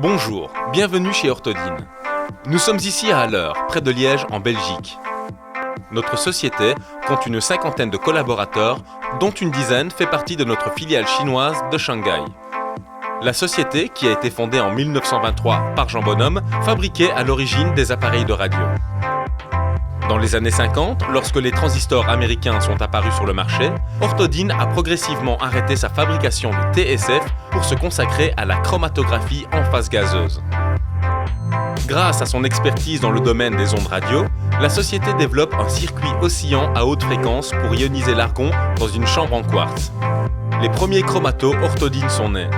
Bonjour, bienvenue chez Orthodine. Nous sommes ici à Haller, près de Liège, en Belgique. Notre société compte une cinquantaine de collaborateurs, dont une dizaine fait partie de notre filiale chinoise de Shanghai. La société, qui a été fondée en 1923 par Jean Bonhomme, fabriquait à l'origine des appareils de radio. Dans les années 50, lorsque les transistors américains sont apparus sur le marché, Orthodine a progressivement arrêté sa fabrication de TSF pour se consacrer à la chromatographie en phase gazeuse. Grâce à son expertise dans le domaine des ondes radio, la société développe un circuit oscillant à haute fréquence pour ioniser l'argon dans une chambre en quartz. Les premiers chromatos Orthodine sont nés.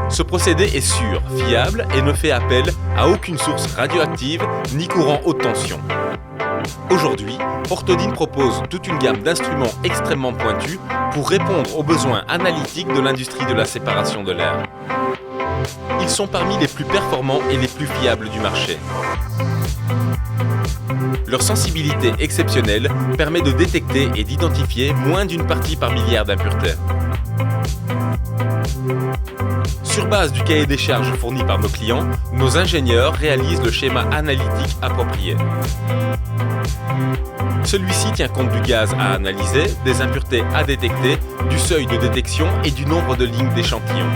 Ce procédé est sûr, fiable et ne fait appel à aucune source radioactive ni courant haute tension. Aujourd'hui, Orthodine propose toute une gamme d'instruments extrêmement pointus pour répondre aux besoins analytiques de l'industrie de la séparation de l'air. Ils sont parmi les plus performants et les plus fiables du marché. Leur sensibilité exceptionnelle permet de détecter et d'identifier moins d'une partie par milliard d'impuretés. Sur base du cahier des charges fourni par nos clients, nos ingénieurs réalisent le schéma analytique approprié. Celui-ci tient compte du gaz à analyser, des impuretés à détecter, du seuil de détection et du nombre de lignes d'échantillons.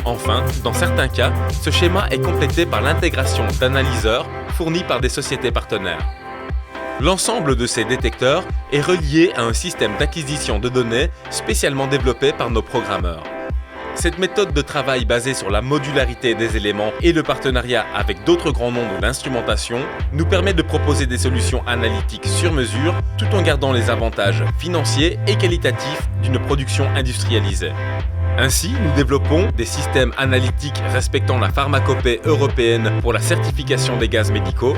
Enfin, dans certains cas, ce schéma est complété par l'intégration d'analyseurs fournis par des sociétés partenaires. L'ensemble de ces détecteurs est relié à un système d'acquisition de données spécialement développé par nos programmeurs. Cette méthode de travail basée sur la modularité des éléments et le partenariat avec d'autres grands noms de l'instrumentation nous permet de proposer des solutions analytiques sur mesure tout en gardant les avantages financiers et qualitatifs d'une production industrialisée. Ainsi, nous développons des systèmes analytiques respectant la pharmacopée européenne pour la certification des gaz médicaux,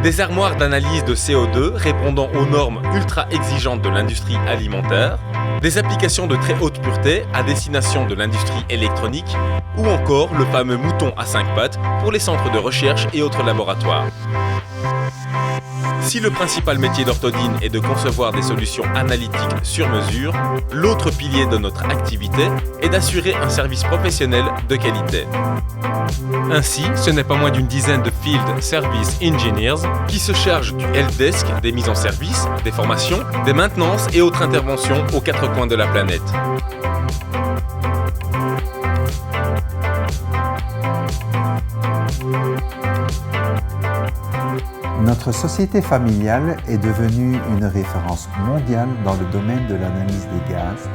des armoires d'analyse de CO2 répondant aux normes ultra exigeantes de l'industrie alimentaire, des applications de très haute pureté à destination de l'industrie électronique, ou encore le fameux mouton à 5 pattes pour les centres de recherche et autres laboratoires. Si le principal métier d'Orthodine est de concevoir des solutions analytiques sur mesure, l'autre pilier de notre activité est d'assurer un service professionnel de qualité. Ainsi, ce n'est pas moins d'une dizaine de Field Service Engineers qui se chargent du helpdesk, des mises en service, des formations, des maintenances et autres interventions aux quatre coins de la planète. Notre société familiale est devenue une référence mondiale dans le domaine de l'analyse des gaz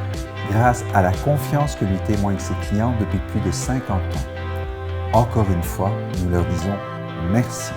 grâce à la confiance que lui témoignent ses clients depuis plus de 50 ans. Encore une fois, nous leur disons merci.